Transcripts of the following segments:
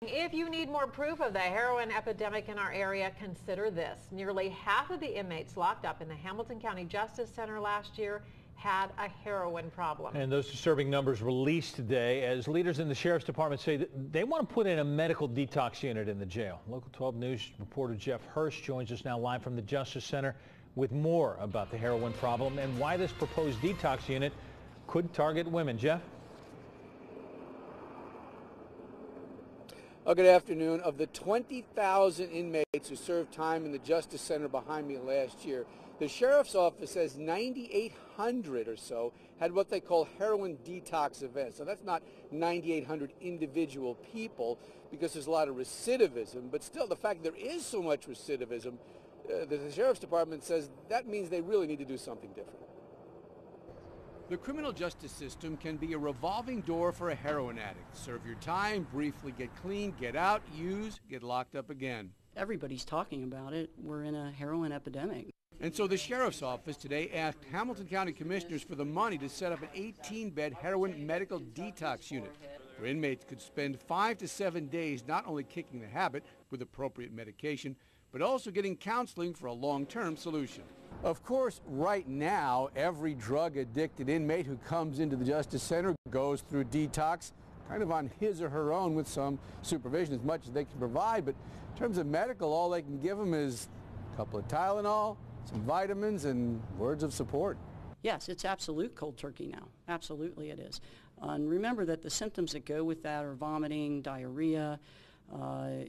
If you need more proof of the heroin epidemic in our area, consider this. Nearly half of the inmates locked up in the Hamilton County Justice Center last year had a heroin problem. And those disturbing numbers released today as leaders in the Sheriff's Department say that they want to put in a medical detox unit in the jail. Local 12 News reporter Jeff Hirsch joins us now live from the Justice Center with more about the heroin problem and why this proposed detox unit could target women. Jeff? Good afternoon. Of the 20,000 inmates who served time in the Justice Center behind me last year, the Sheriff's Office says 9,800 or so had what they call heroin detox events. So that's not 9,800 individual people because there's a lot of recidivism, but still the fact there is so much recidivism, the Sheriff's Department says that means they really need to do something different. The criminal justice system can be a revolving door for a heroin addict. Serve your time, briefly get clean, get out, use, get locked up again. Everybody's talking about it. We're in a heroin epidemic. And so the Sheriff's Office today asked Hamilton County Commissioners for the money to set up an 18-bed heroin medical detox unit where inmates could spend 5 to 7 days not only kicking the habit with appropriate medication, but also getting counseling for a long-term solution. Of course, right now, every drug-addicted inmate who comes into the Justice Center goes through detox, kind of on his or her own with some supervision as much as they can provide. But in terms of medical, all they can give them is a couple of Tylenol, some vitamins, and words of support. Yes, it's absolute cold turkey now. Absolutely it is. And remember that the symptoms that go with that are vomiting, diarrhea.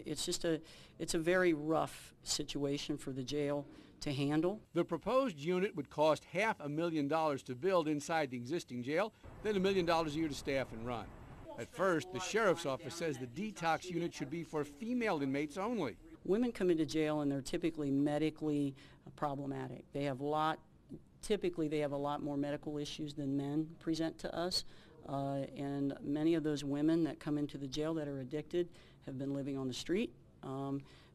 It's a very rough situation for the jail to handle. The proposed unit would cost $500,000 to build inside the existing jail, then $1 million a year to staff and run. At first, the Sheriff's Office says the detox unit should be for female inmates only. Women come into jail and they're typically medically problematic. Typically they have a lot more medical issues than men present to us. And many of those women that come into the jail that are addicted have been living on the street.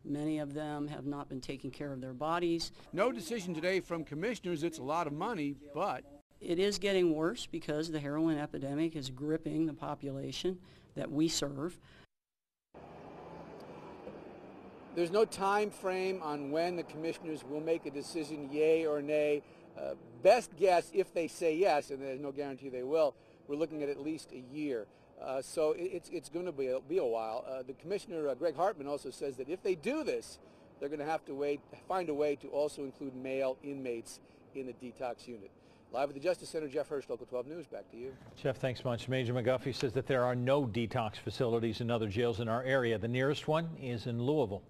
Many of them have not been taking care of their bodies. No decision today from commissioners. It's a lot of money, but it is getting worse because the heroin epidemic is gripping the population that we serve. There's no time frame on when the commissioners will make a decision, yay or nay. Best guess, if they say yes, and there's no guarantee they will, we're looking at least a year. So it's going to be a while. The Commissioner, Greg Hartman, also says that if they do this, they're going to have to find a way to also include male inmates in the detox unit. Live at the Justice Center, Jeff Hirsch, Local 12 News. Back to you. Jeff, thanks much. Major McGuffey says that there are no detox facilities in other jails in our area. The nearest one is in Louisville.